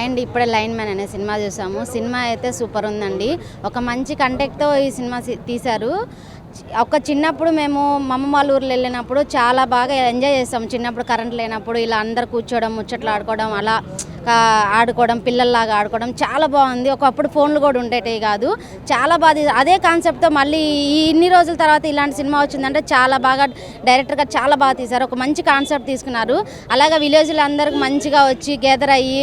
Hi అండి. ఇప్పుడే line man అనే సినిమా చూసాము. సినిమా అయితే సూపర్ ఉందండి. ఒక మంచి కంటెంట్తో ఈ సినిమా తీశారు. ఒక చిన్నప్పుడు మేము మా అమ్మమ్మ వాళ్ళ ఊర్లో వెళ్ళినప్పుడు చాలా బాగా ఎంజాయ్ చేస్తాం. చిన్నప్పుడు కరెంట్ లేనప్పుడు ఇలా అందరు కూర్చోవడం, ముచ్చట్లు ఆడుకోవడం, అలా ఆడుకోవడం, పిల్లల్లాగా ఆడుకోవడం చాలా బాగుంది. ఒకప్పుడు ఫోన్లు కూడా ఉండేటివి కాదు. చాలా బాగా అదే కాన్సెప్ట్తో మళ్ళీ ఇన్ని రోజుల తర్వాత ఇలాంటి సినిమా వచ్చిందంటే చాలా బాగా డైరెక్టర్గా చాలా బాగా తీశారు. ఒక మంచి కాన్సెప్ట్ తీసుకున్నారు. అలాగే విలేజ్లో అందరికి మంచిగా వచ్చి గెదర్ అయ్యి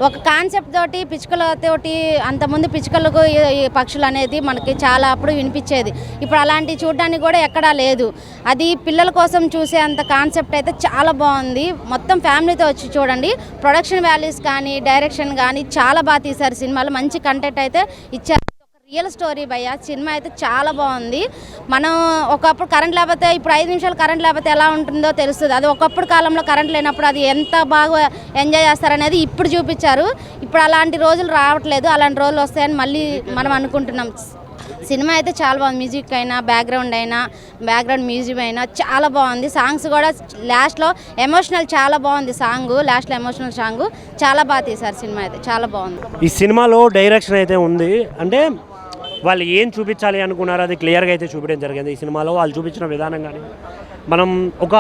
ఒక కాన్సెప్ట్ తోటి పిచ్చుకలతోటి అంతకుముందు పిచ్చుకలకు ఈ పక్షులు అనేది మనకి చాలా అప్పుడు వినిపించేది. ఇప్పుడు అలాంటివి చూడడానికి కూడా ఎక్కడా లేదు. అది పిల్లల కోసం చూసే అంత కాన్సెప్ట్ అయితే చాలా బాగుంది. మొత్తం ఫ్యామిలీతో వచ్చి చూడండి. ప్రొడక్షన్ వాల్యూస్ కానీ డైరెక్షన్ కానీ చాలా బాగా తీశారు. సినిమాలో మంచి కంటెంట్ అయితే ఇచ్చారు. రియల్ స్టోరీ భయ్య. సినిమా అయితే చాలా బాగుంది. మనం ఒకప్పుడు కరెంట్ లేకపోతే ఇప్పుడు 5 నిమిషాలు కరెంట్ లేకపోతే ఎలా ఉంటుందో తెలుస్తుంది. అది ఒకప్పుడు కాలంలో కరెంట్ లేనప్పుడు అది ఎంత బాగా ఎంజాయ్ చేస్తారనేది ఇప్పుడు చూపించారు. ఇప్పుడు అలాంటి రోజులు రావట్లేదు. అలాంటి రోజులు వస్తాయని మళ్ళీ మనం అనుకుంటున్నాం. సినిమా అయితే చాలా బాగుంది. మ్యూజిక్ అయినా బ్యాక్గ్రౌండ్ మ్యూజిక్ అయినా చాలా బాగుంది. సాంగ్స్ కూడా లాస్ట్లో ఎమోషనల్ చాలా బాగుంది. లాస్ట్లో ఎమోషనల్ సాంగ్ చాలా బాగా తీశారు. సినిమా అయితే చాలా బాగుంది. ఈ సినిమాలో డైరెక్షన్ అయితే ఉంది. అంటే వాళ్ళు ఏం చూపించాలి అనుకున్నారో అది క్లియర్గా అయితే చూపించడం జరిగింది. ఈ సినిమాలో వాళ్ళు చూపించిన విధానం కానీ మనం ఒక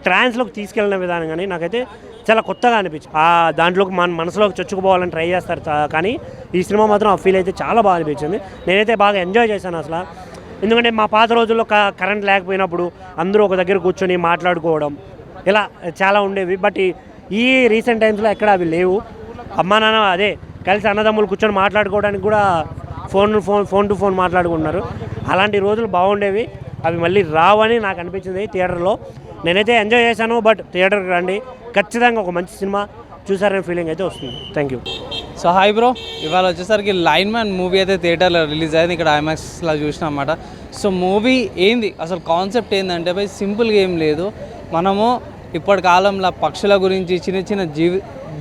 ట్రాన్స్లోకి తీసుకెళ్ళిన విధానం కానీ నాకైతే చాలా కొత్తగా అనిపించింది. దాంట్లోకి మన మనసులోకి చొచ్చుకుపోవాలని ట్రై చేస్తారు. కానీ ఈ సినిమా మాత్రం ఆ ఫీల్ అయితే చాలా బాగా అనిపించింది. నేనైతే బాగా ఎంజాయ్ చేశాను అసలు. ఎందుకంటే మా పాత రోజుల్లో కరెంట్ లేకపోయినప్పుడు అందరూ ఒక దగ్గర కూర్చొని మాట్లాడుకోవడం ఇలా చాలా ఉండేవి. బట్ ఈ రీసెంట్ టైమ్స్లో ఎక్కడ అవి లేవు. అమ్మా నాన్న అదే కలిసి అన్నదమ్ములు కూర్చొని మాట్లాడుకోవడానికి కూడా ఫోన్ టు ఫోన్ మాట్లాడుకుంటున్నారు. అలాంటి రోజులు బాగుండేవి. అవి మళ్ళీ రావని నాకు అనిపించింది థియేటర్లో. నేనైతే ఎంజాయ్ చేశాను. బట్ థియేటర్కి రండి, ఖచ్చితంగా ఒక మంచి సినిమా చూసారనే ఫీలింగ్ అయితే వస్తుంది. Thank you. So hi bro, ఇవాళ వచ్చేసరికి లైన్ మ్యాన్ మూవీ అయితే థియేటర్లో రిలీజ్ అయింది. ఇక్కడ ఐమాక్స్లో చూసినా అన్నమాట. సో మూవీ ఏంది అసలు కాన్సెప్ట్ ఏంటంటే బై సింపుల్గా ఏం లేదు. మనము ఇప్పటి కాలంలో పక్షుల గురించి చిన్న చిన్న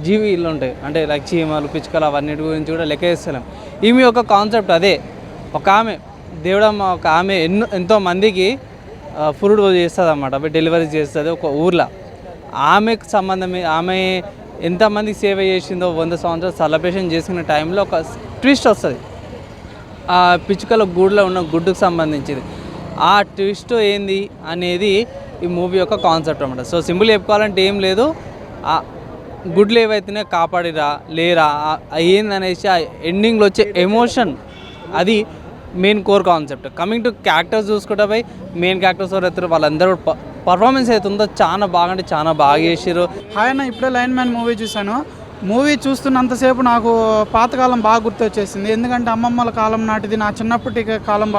జీవిలు ఉంటాయి, అంటే లైక్ చీమలు, పిచ్చుకలు, అవన్నిటి గురించి కూడా లెక్క చేస్తలేం. ఈమె ఒక కాన్సెప్ట్ అదే. ఒక ఆమె దేవుడమ్మ, ఒక ఆమె ఎంతో మందికి ఫుడ్ చేస్తుంది అన్నమాట, డెలివరీ చేస్తుంది ఒక ఊర్లో. ఆమెకు సంబంధమే, ఆమె ఎంతమందికి సేవ చేసిందో 100 సంవత్సరాలు సెలబ్రేషన్ చేసుకునే టైంలో ఒక ట్విస్ట్ వస్తుంది. ఆ పిచ్చుకల గూడులో ఉన్న గుడ్డుకు సంబంధించింది. ఆ ట్విస్ట్ ఏంది అనేది ఈ మూవీ యొక్క కాన్సెప్ట్ అన్నమాట. సో సింపుల్ చెప్పుకోవాలంటే ఏం లేదు, ఆ గుడ్లు ఏవైతేనే కాపాడిరా లేరా ఏందనేసి ఆ ఎండింగ్లో వచ్చే ఎమోషన్, అది main core concept. Coming to characters చూసుకుంటే పోయి మెయిన్ క్యారెక్టర్స్ ఎవరైతే వాళ్ళందరూ పర్ఫార్మెన్స్ అవుతుందో చాలా బాగా, అంటే చాలా బాగా చేసారు. హాయ్ అన్న, ఇప్పుడే లైన్ మ్యాన్ మూవీ చూశాను. మూవీ చూస్తున్నంతసేపు నాకు పాతకాలం బాగా గుర్తొచ్చేసింది. ఎందుకంటే అమ్మమ్మల కాలం నాటిది, నా చిన్నప్పటి కాలం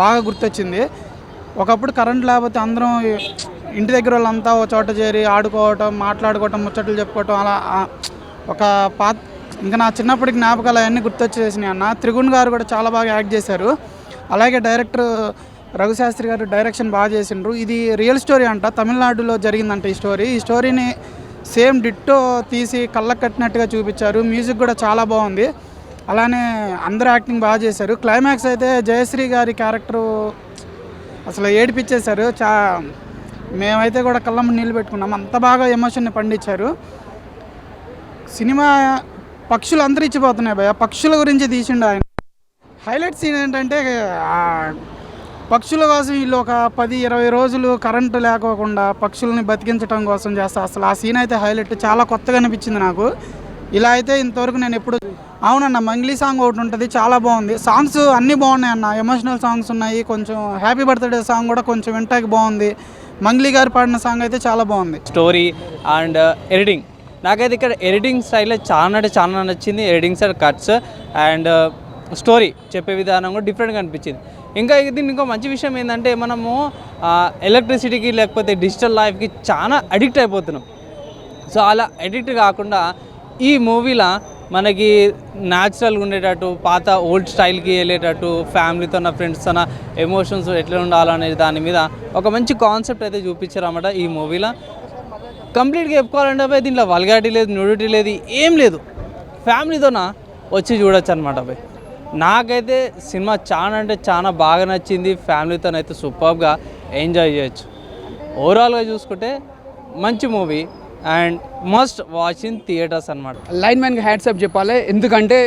బాగా గుర్తొచ్చింది. ఒకప్పుడు కరెంట్ లేకపోతే అందరం ఇంటి దగ్గర వాళ్ళంతా ఒక చోట చేరి ఆడుకోవటం, మాట్లాడుకోవటం, ముచ్చట్లు చెప్పుకోవటం, అలా ఒక ఇంకా నా చిన్నప్పటి జ్ఞాపకాలు అవన్నీ గుర్తొచ్చేసినాయి అన్న. త్రిగుణ్ గారు కూడా చాలా బాగా యాక్ట్ చేశారు. అలాగే డైరెక్టర్ రఘుశాస్త్రి గారు డైరెక్షన్ బాగా చేసిండ్రు. ఇది రియల్ స్టోరీ అంట, తమిళనాడులో జరిగిందంట ఈ స్టోరీని సేమ్ డిట్టో తీసి కళ్ళకు కట్టినట్టుగా చూపించారు. మ్యూజిక్ కూడా చాలా బాగుంది. అలానే అందరూ యాక్టింగ్ బాగా చేశారు. క్లైమాక్స్ అయితే జయశ్రీ గారి క్యారెక్టరు అసలు ఏడిపించేశారు. మేమైతే కూడా కళ్ళమ్మ నీళ్ళు పెట్టుకున్నాం, అంత బాగా ఎమోషన్ని పండించారు. సినిమా పక్షులు అంతరించిపోతున్నాయి భయ, పక్షుల గురించి తీసిండు ఆయన. హైలైట్ సీన్ ఏంటంటే పక్షుల కోసం వీళ్ళు ఒక 10-20 రోజులు కరెంటు లేకోకుండా పక్షుల్ని బతికించడం కోసం చేస్తా. అసలు ఆ సీన్ అయితే హైలైట్, చాలా కొత్తగా అనిపించింది నాకు. ఇలా అయితే ఇంతవరకు నేను ఎప్పుడు. అవునన్న, మంగ్లీ సాంగ్ ఒకటి ఉంటుంది, చాలా బాగుంది. సాంగ్స్ అన్నీ బాగున్నాయి అన్న, ఎమోషనల్ సాంగ్స్ ఉన్నాయి. కొంచెం హ్యాపీ బర్త్డే సాంగ్ కూడా కొంచెం వింటాకి బాగుంది. మంగ్లీ గారు పాడిన సాంగ్ అయితే చాలా బాగుంది. స్టోరీ అండ్ ఎడిటింగ్, నాకైతే ఇక్కడ ఎడిటింగ్ స్టైల్లో చాలా నచ్చింది. Editing style, cuts and story చెప్పే విధానం కూడా డిఫరెంట్గా అనిపించింది. ఇంకా దీనికి ఇంకో మంచి విషయం ఏంటంటే మనము ఎలక్ట్రిసిటీకి లేకపోతే డిజిటల్ లైఫ్కి చాలా అడిక్ట్ అయిపోతున్నాం. సో అలా అడిక్ట్ కాకుండా ఈ మూవీలో మనకి న్యాచురల్గా ఉండేటట్టు, పాత ఓల్డ్ స్టైల్కి వెళ్ళేటట్టు, ఫ్యామిలీతో, ఫ్రెండ్స్తో ఎమోషన్స్ ఎట్లా ఉండాలనే దాని మీద ఒక మంచి కాన్సెప్ట్ అయితే చూపించారన్నమాట ఈ మూవీలో. కంప్లీట్గా చెప్పుకోవాలంటే దీంట్లో వల్గారిటీ లేదు, న్యూడిటీ లేదు, ఏం లేదు. ఫ్యామిలీతోన వచ్చి చూడొచ్చు అనమాట భయ్. నాకైతే సినిమా చాలా అంటే చాలా బాగా నచ్చింది. ఫ్యామిలీతోనైతే సూపర్గా ఎంజాయ్ చేయొచ్చు. ఓవరాల్గా చూసుకుంటే మంచి movie. And must watch in theatres అనమాట. లైన్ మ్యాన్కి హ్యాట్సాప్ చెప్పాలి, ఎందుకంటే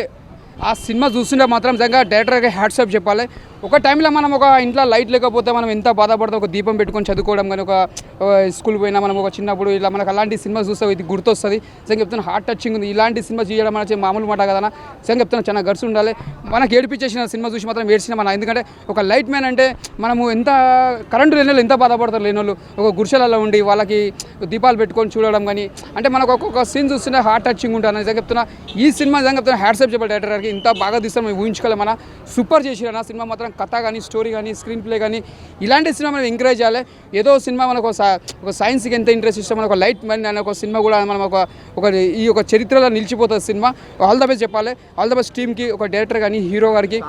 ఆ సినిమా చూస్తుంటే మాత్రం నిజంగా డైరెక్టర్కి హ్యాట్సాప్ చెప్పాలి. ఒక టైంలో మనం ఒక ఇంట్లో లైట్ లేకపోతే మనం ఎంత బాధపడతాం, ఒక దీపం పెట్టుకొని చదువుకోవడం కానీ, ఒక స్కూల్ పోయినా మనం ఒక చిన్నప్పుడు ఇలా మనకు అలాంటి సినిమా చూస్తే ఇది గుర్తొస్తుంది. నిజంగా చెప్తున్నా హార్ట్ టచింగ్ ఉంది. ఇలాంటి సినిమా చేయడం అనేది మామూలు మాట కదా. నిజంగా చెప్తున్నా చాలా గర్స్ ఉండాలి. మనకి ఏడిపించేసిన సినిమా చూసి మాత్రం ఏడ్చిన మన, ఎందుకంటే ఒక లైట్ మ్యాన్ అంటే మనము ఎంత కరెంటు లేని వాళ్ళు ఎంత బాధపడతారు, లేని వాళ్ళు ఒక గుడిసెలలో ఉండి వాళ్ళకి దీపాలు పెట్టుకొని చూడడం కానీ, అంటే మనకు ఒక్కొక్క సీన్ చూస్తుంటే హార్ట్ టచింగ్ ఉంటుంది. నిజంగా చెప్తున్నా ఈ సినిమా నిజంగా చెప్తున్నా హ్యాట్సాప్ చెప్పాలి డైరెక్టర్ గారికి. ఇంత బాగా తీస్తాం మేము ఊహించుకోలేం. మన సూపర్ చేసిరన్న సినిమా మాత్రం. కథ కానీ, స్టోరీ కానీ, స్క్రీన్ ప్లే కానీ, ఇలాంటి సినిమా మనం ఎంకరేజ్ చేయాలి. ఏదో సినిమా మనకు ఒక సైన్స్కి ఎంత ఇంట్రెస్ట్ ఇష్టం, మనకు లైట్ మ్యాన్ అనే ఒక సినిమా కూడా మనం ఈ ఒక చరిత్రలో నిలిచిపోతుంది సినిమా. ఆల్ ద బెస్ట్ చెప్పాలి. ఆల్ ద బెస్ట్ టీమ్కి, ఒక డైరెక్టర్ కానీ, హీరో గారికి.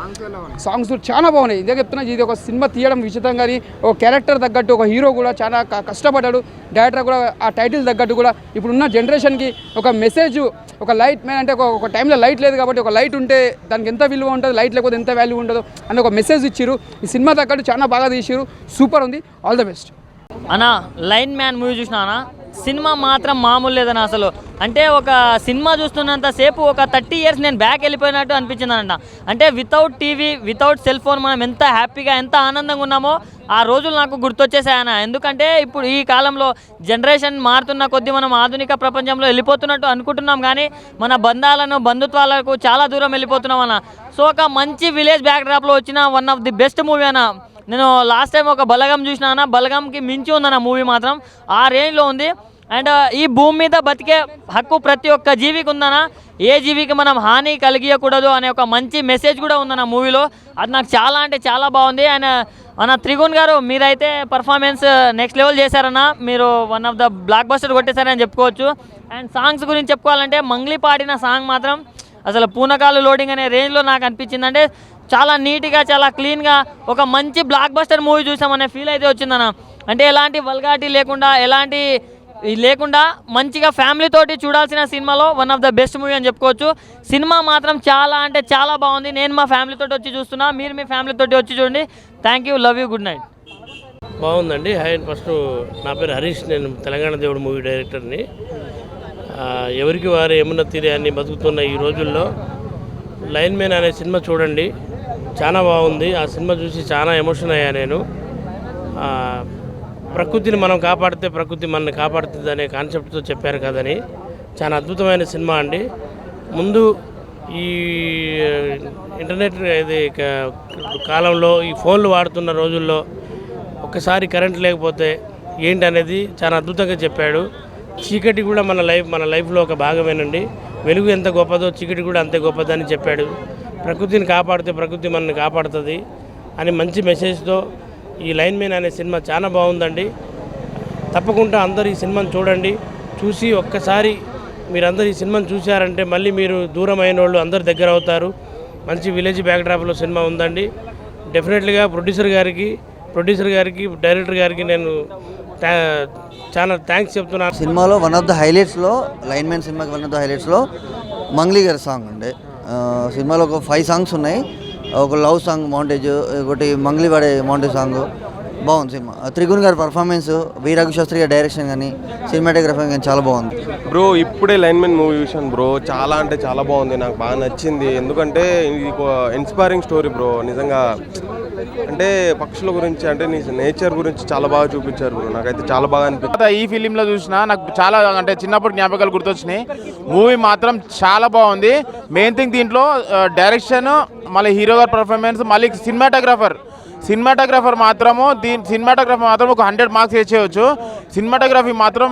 సాంగ్స్ చాలా బాగున్నాయి. ఇదే చెప్తున్నా, ఇది ఒక సినిమా తీయడం విచిత్రం కానీ, ఒక క్యారెక్టర్ తగ్గట్టు ఒక హీరో కూడా చాలా కష్టపడ్డాడు. డైరెక్టర్ కూడా ఆ టైటిల్ తగ్గట్టు కూడా ఇప్పుడున్న జనరేషన్కి ఒక మెసేజ్, ఒక లైట్ మ్యాన్ అంటే ఒక టైంలో లైట్ లేదు కాబట్టి ఒక లైట్ ఉంటే దానికి ఎంత విలువ ఉంటుంది, లైట్ లేకపోతే ఎంత వాల్యూ ఉంటుందో అని ఒక మెసేజ్ ఇచ్చారు. ఈ సినిమా తగ్గట్టు చాలా బాగా తీసారు. సూపర్ ఉంది. ఆల్ ద బెస్ట్ అన్న. లైన్ మ్యాన్ మూవీ చూసినా అన్న, సినిమా మాత్రం మామూలు లేదన్న అసలు. అంటే ఒక సినిమా చూస్తున్నంతసేపు ఒక 30 years నేను బ్యాక్ వెళ్ళిపోయినట్టు అనిపించిందన్న. అంటే without TV, without cell phone మనం ఎంత హ్యాపీగా, ఎంత ఆనందంగా ఉన్నామో ఆ రోజులు నాకు గుర్తొచ్చేసాయన్న. ఎందుకంటే ఇప్పుడు ఈ కాలంలో జనరేషన్ మారుతున్న కొద్దీ మనం ఆధునిక ప్రపంచంలో వెళ్ళిపోతున్నట్టు అనుకుంటున్నాం, కానీ మన బంధాలను, బంధుత్వాలకు చాలా దూరం వెళ్ళిపోతున్నాం అన్న. సో ఒక మంచి విలేజ్ బ్యాక్ డ్రాప్లో వచ్చిన one of the best movie అన్న. నేను లాస్ట్ టైం ఒక బలగం చూసినా అన్న, బలగంకి మించి ఉందన్న మూవీ మాత్రం. ఆ రేంజ్లో ఉంది. అండ్ ఈ భూమి మీద బతికే హక్కు ప్రతి ఒక్క జీవికి ఉందన్న. ఏ జీవికి మనం హాని కలిగియకూడదు అనే ఒక మంచి మెసేజ్ కూడా ఉందన్న మూవీలో. అది నాకు చాలా అంటే చాలా బాగుంది. ఆయన మన త్రిగుణ్ గారు, మీరైతే పర్ఫార్మెన్స్ నెక్స్ట్ లెవెల్ చేశారన్న. మీరు one of the blockbuster కొట్టేశారని చెప్పుకోవచ్చు. అండ్ సాంగ్స్ గురించి చెప్పుకోవాలంటే మంగ్లీ పాడిన సాంగ్ మాత్రం అసలు పూనకాలు లోడింగ్ అనే రేంజ్లో నాకు అనిపించింది. అంటే చాలా నీట్గా, చాలా క్లీన్గా ఒక మంచి బ్లాక్ బస్టర్ మూవీ చూసామనే ఫీల్ అయితే వచ్చిందన్న. అంటే ఎలాంటి వల్గారిటీ లేకుండా, ఎలాంటి లేకుండా మంచిగా ఫ్యామిలీ తోటి చూడాల్సిన సినిమాలో one of the best movie అని చెప్పుకోవచ్చు. సినిమా మాత్రం చాలా అంటే చాలా బాగుంది. నేను మా ఫ్యామిలీ తోటి వచ్చి చూస్తున్నా, మీరు మీ ఫ్యామిలీ తోటి వచ్చి చూడండి. Thank you, love you, good night. బాగుందండి. ఫస్ట్ నా పేరు హరీష్, నేను తెలంగాణ దేవుడు మూవీ డైరెక్టర్ని. ఎవరికి వారు ఏమున్న తీరాన్ని బతుకుతున్న ఈ రోజుల్లో లైన్ మ్యాన్ అనే సినిమా చూడండి, చాలా బాగుంది. ఆ సినిమా చూసి చాలా ఎమోషన్ అయ్యా నేను. ప్రకృతిని మనం కాపాడితే ప్రకృతి మనల్ని కాపాడుతుంది అనే కాన్సెప్ట్తో చెప్పారు కదని, చాలా అద్భుతమైన సినిమా అండి. ముందు ఈ ఇంటర్నెట్ ఇది కాలంలో, ఈ ఫోన్లు వాడుతున్న రోజుల్లో ఒక్కసారి కరెంట్ లేకపోతే ఏంటి అనేది చాలా అద్భుతంగా చెప్పాడు. చీకటి కూడా మన లైఫ్లో ఒక భాగమేనండి. వెలుగు ఎంత గొప్పదో చీకటి కూడా అంతే గొప్పదని చెప్పాడు. ప్రకృతిని కాపాడితే ప్రకృతి మనల్ని కాపాడుతుంది అని మంచి మెసేజ్తో ఈ లైన్ మ్యాన్ అనే సినిమా చాలా బాగుందండి. తప్పకుండా అందరూ ఈ సినిమాని చూడండి. చూసి ఒక్కసారి మీరందరూ ఈ సినిమాని చూశారంటే మళ్ళీ మీరు దూరమైన వాళ్ళు అందరు దగ్గర అవుతారు. మంచి విలేజ్ బ్యాక్డ్రాప్లో సినిమా ఉందండి. డెఫినెట్లీగా ప్రొడ్యూసర్ గారికి డైరెక్టర్ గారికి నేను చాలా థ్యాంక్స్ చెప్తున్నాను. సినిమాలో వన్ ఆఫ్ ద హైలైట్స్లో, లైన్ మ్యాన్ సినిమాకి వన్ ఆఫ్ ద హైలైట్స్లో మంగ్లీ గారి సాంగ్ అండి. సినిమాలో ఒక 5 songs ఉన్నాయి. ఒక లవ్ సాంగ్ మౌంటేజ్, ఒకటి మంగ్లీ వాడే మౌంటేజ్ సాంగ్. బాగుంది సినిమా. త్రిగుణ్ గారి పర్ఫార్మెన్స్, వి రఘుశాస్త్రి గారి డైరెక్షన్ కానీ, సినిమాటోగ్రఫీ కానీ చాలా బాగుంది. బ్రో ఇప్పుడే లైన్ మ్యాన్ మూవీ చూసాను బ్రో. చాలా అంటే చాలా బాగుంది, నాకు బాగా నచ్చింది. ఎందుకంటే ఇది ఒక ఇన్స్పైరింగ్ స్టోరీ బ్రో. నిజంగా అంటే పక్షుల గురించి, అంటే నేచర్ గురించి చాలా బాగా చూపించారు బ్రో. నాకైతే చాలా బాగా అనిపించింది. ఈ ఫిలింలో చూసినా నాకు చాలా అంటే చిన్నప్పుడు జ్ఞాపకాలు గుర్తొచ్చినాయి. మూవీ మాత్రం చాలా బాగుంది. మెయిన్ థింగ్ దీంట్లో డైరెక్షన్, మళ్ళీ హీరో గారి పర్ఫార్మెన్స్, మళ్ళీ సినిమాటోగ్రఫర్ మాత్రము ఒక 100 marks వేసేయచ్చు. సినిమాటోగ్రఫీ మాత్రం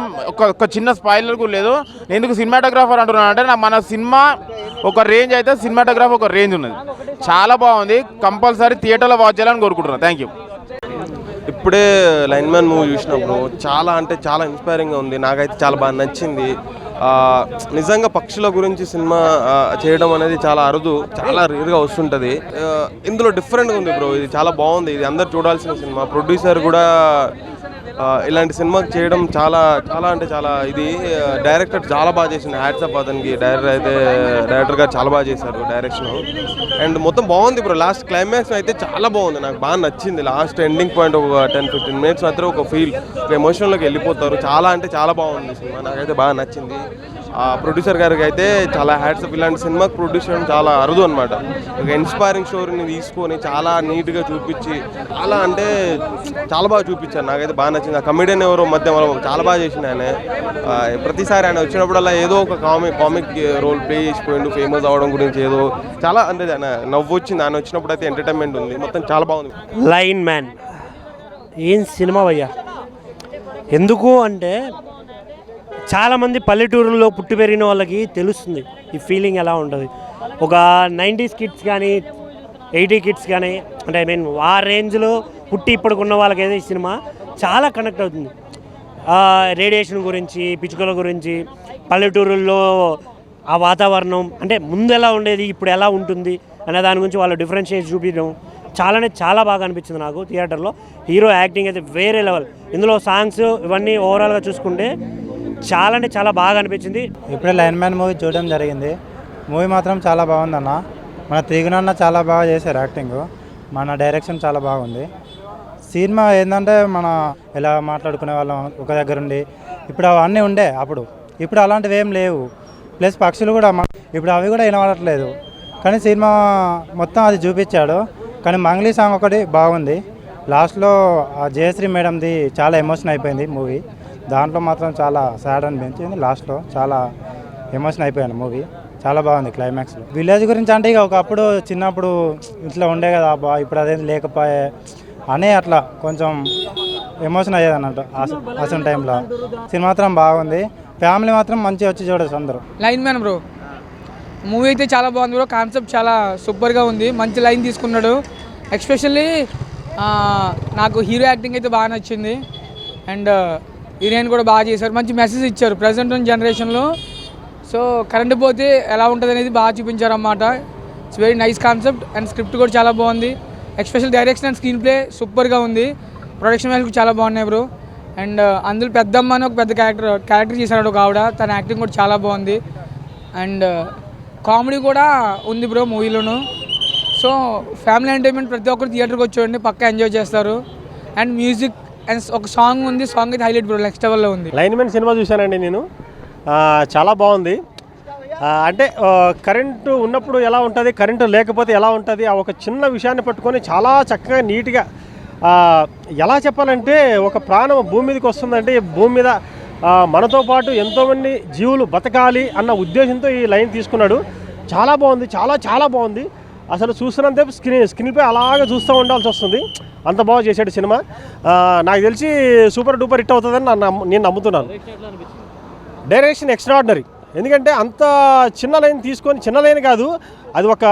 ఒక చిన్న స్పాయిలర్ కూడా లేదు. ఎందుకు సినిమాటోగ్రఫర్ అంటున్నాను అంటే, మన సినిమా ఒక రేంజ్ అయితే సినిమాటోగ్రఫీ ఒక రేంజ్ ఉన్నది. చాలా బాగుంది. కంపల్సరీ థియేటర్లో వాచ్ చేయాలని కోరుకుంటున్నాను. Thank you. ఇప్పుడే లైన్ మ్యాన్ మూవీ చూసినప్పుడు చాలా అంటే చాలా ఇన్స్పైరింగ్గా ఉంది. నాకైతే చాలా బాగా నచ్చింది. నిజంగా పక్షుల గురించి సినిమా చేయడం అనేది చాలా అరుదు, చాలా రేర్గా వస్తుంటుంది. ఇందులో డిఫరెంట్గా ఉంది బ్రో. ఇది చాలా బాగుంది. ఇది అందరు చూడాల్సిన సినిమా. ప్రొడ్యూసర్ కూడా ఇలాంటి సినిమా చేయడం చాలా చాలా అంటే చాలా ఇది డైరెక్టర్ చాలా బాగా చేసింది. హ్యాట్స్ ఆఫ్ అతనికి. డైరెక్టర్ గారు చాలా బాగా చేశారు డైరెక్షన్. అండ్ మొత్తం బాగుంది బ్రో. లాస్ట్ క్లైమాక్స్ అయితే చాలా బాగుంది, నాకు బాగా నచ్చింది. లాస్ట్ ఎండింగ్ పాయింట్ ఒక 10-15 మినిట్స్ మాత్రం ఒక ఫీల్, ఒక ఎమోషన్లోకి వెళ్ళిపోతారు. చాలా అంటే చాలా బాగుంది సినిమా, నాకైతే బాగా నచ్చింది. ఆ ప్రొడ్యూసర్ గారికి అయితే చాలా హ్యాట్స్ ఆఫ్. ఇలాంటి సినిమాకి ప్రొడ్యూస్ చేయడం చాలా అరుదు అనమాట. ఒక ఇన్స్పైరింగ్ స్టోరీని తీసుకొని చాలా నీట్గా చూపించి చాలా అంటే చాలా బాగా చూపించారు. నాకైతే బాగా నచ్చింది. ఆ కమెడియన్ ఎవరో మధ్య చాలా బాగా చేసిండు ఆయన. ప్రతిసారి ఆయన వచ్చినప్పుడల్లా ఏదో ఒక కామిక్ రోల్ ప్లే చేసిపోయిండు. ఫేమస్ అవ్వడం గురించి ఏదో చాలా అంటే నవ్వు వచ్చింది ఆయన వచ్చినప్పుడు. అయితే ఎంటర్టైన్మెంట్ ఉంది, మొత్తం చాలా బాగుంది. లైన్ మ్యాన్ ఏం సినిమా భయ్యా. ఎందుకు అంటే చాలామంది పల్లెటూరులో పుట్టి పెరిగిన వాళ్ళకి తెలుస్తుంది ఈ ఫీలింగ్ ఎలా ఉంటుంది. ఒక 90s కిడ్స్ కానీ 80 కిడ్స్ కానీ అంటే ఐ మీన్ ఆ రేంజ్లో పుట్టి ఇప్పటికున్న వాళ్ళకైతే ఈ సినిమా చాలా కనెక్ట్ అవుతుంది. రేడియేషన్ గురించి, పిచ్చుకల గురించి, పల్లెటూరుల్లో ఆ వాతావరణం అంటే ముందు ఎలా ఉండేది ఇప్పుడు ఎలా ఉంటుంది అనే దాని గురించి వాళ్ళు డిఫరెన్షియేట్ చూపించడం చాలా బాగా అనిపించింది నాకు థియేటర్లో. హీరో యాక్టింగ్ అయితే వేరే లెవెల్. ఇందులో సాంగ్స్ ఇవన్నీ ఓవరాల్గా చూసుకుంటే చాలా అంటే చాలా బాగా అనిపించింది. ఇప్పుడే లైన్ మ్యాన్ మూవీ చూడడం జరిగింది. మూవీ మాత్రం చాలా బాగుందన్న. మన త్రిగుణన్న చాలా బాగా చేశారు యాక్టింగ్. మన డైరెక్షన్ చాలా బాగుంది. సినిమా ఏంటంటే మన ఎలా మాట్లాడుకునే వాళ్ళం ఒక దగ్గర ఉండి, ఇప్పుడు అవన్నీ ఉండే అప్పుడు, ఇప్పుడు అలాంటివి ఏం లేవు. ప్లస్ పక్షులు కూడా ఇప్పుడు అవి కూడా వినబడట్లేదు. కానీ సినిమా మొత్తం అది చూపించాడు. కానీ మంగ్లీ సాంగ్ ఒకటి బాగుంది. లాస్ట్లో ఆ జయశ్రీ మేడంది చాలా ఎమోషన్ అయిపోయింది మూవీ. దాంట్లో మాత్రం చాలా సాడ్ అనిపించింది. లాస్ట్లో చాలా ఎమోషన్ అయిపోయాను మూవీ. చాలా బాగుంది క్లైమాక్స్లో. విలేజ్ గురించి అంటే ఇక ఒకప్పుడు చిన్నప్పుడు ఇట్లా ఉండే కదా బా, ఇప్పుడు అదేం లేకపోయే అని అట్లా కొంచెం ఎమోషన్ అయ్యేది అన్నట్టు అసలు టైంలో. సినిమా మాత్రం బాగుంది. ఫ్యామిలీ మాత్రం మంచిగా వచ్చి చూడొచ్చు అందరూ. లైన్ మ్యాన్ బ్రో మూవీ అయితే చాలా బాగుంది బ్రో. కాన్సెప్ట్ చాలా సూపర్గా ఉంది. మంచి లైన్ తీసుకున్నాడు. ఎస్పెషల్లీ నాకు హీరో యాక్టింగ్ అయితే బాగా నచ్చింది. అండ్ హీరోయిన్ కూడా బాగా చేశారు. మంచి మెసేజ్ ఇచ్చారు ప్రజెంట్ ఉన్న జనరేషన్లో. సో కరెంట్ పోతే ఎలా ఉంటుంది అనేది బాగా చూపించారు అన్నమాట. It's very nice concept. And script కూడా చాలా బాగుంది. Special direction and screen play సూపర్గా ఉంది. ప్రొడక్షన్ వాల్యూ చాలా బాగున్నాయి బ్రో. అండ్ అందులో పెద్దమ్మ అని ఒక పెద్ద క్యారెక్టర్ చేశాడు ఒక ఆవిడ. తన యాక్టింగ్ కూడా చాలా బాగుంది. అండ్ కామెడీ కూడా ఉంది బ్రో మూవీలోను. సో ఫ్యామిలీ ఎంటర్టైన్మెంట్ ప్రతి ఒక్కరు థియేటర్కి వచ్చి పక్కా ఎంజాయ్ చేస్తారు. అండ్ మ్యూజిక్ అండ్ ఒక సాంగ్ ఉంది. సాంగ్ అయితే హైలైట్ బ్రో, నెక్స్ట్ లెవెల్లో ఉంది. లైన్ మ్యాన్ సినిమా చూశానండి నేను. చాలా బాగుంది. అంటే కరెంటు ఉన్నప్పుడు ఎలా ఉంటుంది, కరెంటు లేకపోతే ఎలా ఉంటుంది, ఆ ఒక చిన్న విషయాన్ని పట్టుకొని చాలా చక్కగా నీట్గా ఎలా చెప్పాలంటే ఒక ప్రాణం భూమి మీదకి వస్తుందంటే భూమి మీద మనతో పాటు ఎంతోమంది జీవులు బతకాలి అన్న ఉద్దేశంతో ఈ లైన్ తీసుకున్నాడు. చాలా బాగుంది. చాలా బాగుంది. అసలు చూస్తున్నంతసేపు స్క్రీన్పై అలాగే చూస్తూ ఉండాల్సి వస్తుంది. అంత బాగా చేశాడు సినిమా. నాకు తెలిసి సూపర్ డూపర్ హిట్ అవుతుందని నేను నమ్ముతున్నాను. Direction extraordinary. ఎందుకంటే అంత చిన్న లైన్ తీసుకొని, చిన్న లైన్ కాదు అది ఒక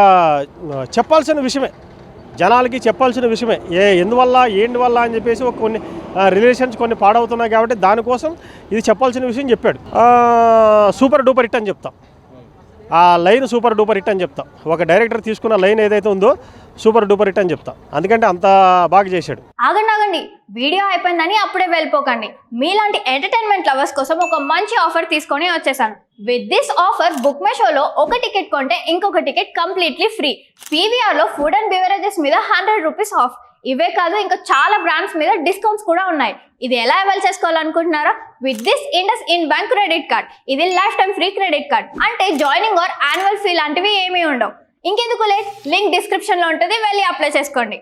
చెప్పాల్సిన విషయమే, జనాలకి చెప్పాల్సిన విషయమే. ఎందువల్ల ఏంటి వల్ల అని చెప్పేసి ఒక కొన్ని రిలేషన్స్ కొన్ని పాడవుతున్నాయి కాబట్టి దానికోసం ఇది చెప్పాల్సిన విషయం చెప్పాడు. సూపర్ డూపర్ హిట్ అని చెప్తాం. ఆ లైన్ సూపర్ డూపర్ హిట్ అని చెప్తాం. ఒక డైరెక్టర్ తీసుకున్న లైన్ ఏదైతే ఉందో సూపర్ డూపర్ హిట్ అని చెప్తాం. అందుకంటే అంత బాగా చేశాడు. ఆగండి, వీడియో అయిపోయిందని అప్పుడే వెళ్ళిపోకండి. మీలాంటి ఎంటర్టైన్మెంట్ లవర్స్ కోసం ఒక మంచి ఆఫర్ తీసుకొని వచ్చేసాను. With this offer book my షోలో ఒక టికెట్ కొంటే ఇంకొక టికెట్ కంప్లీట్లీ ఫ్రీ. పీవీఆర్లో ఫుడ్ అండ్ బెవరేజెస్ మీద 100 రూపీస్ ఆఫ్. ఇవే కాదు, ఇంకా చాలా బ్రాండ్స్ మీద డిస్కౌంట్స్ కూడా ఉన్నాయి. ఇది ఎలా అవైల్ చేసుకోవాలనుకుంటున్నారా? With this IndusInd bank credit card. ఇది life time free credit card. అంటే జాయినింగ్ ఆర్ యాన్యువల్ ఫీ లాంటివి ఏమీ ఉండవు. ఇంకెందుకు లేట్, లింక్ డిస్క్రిప్షన్లో ఉంటుంది, వెళ్ళి అప్లై చేసుకోండి.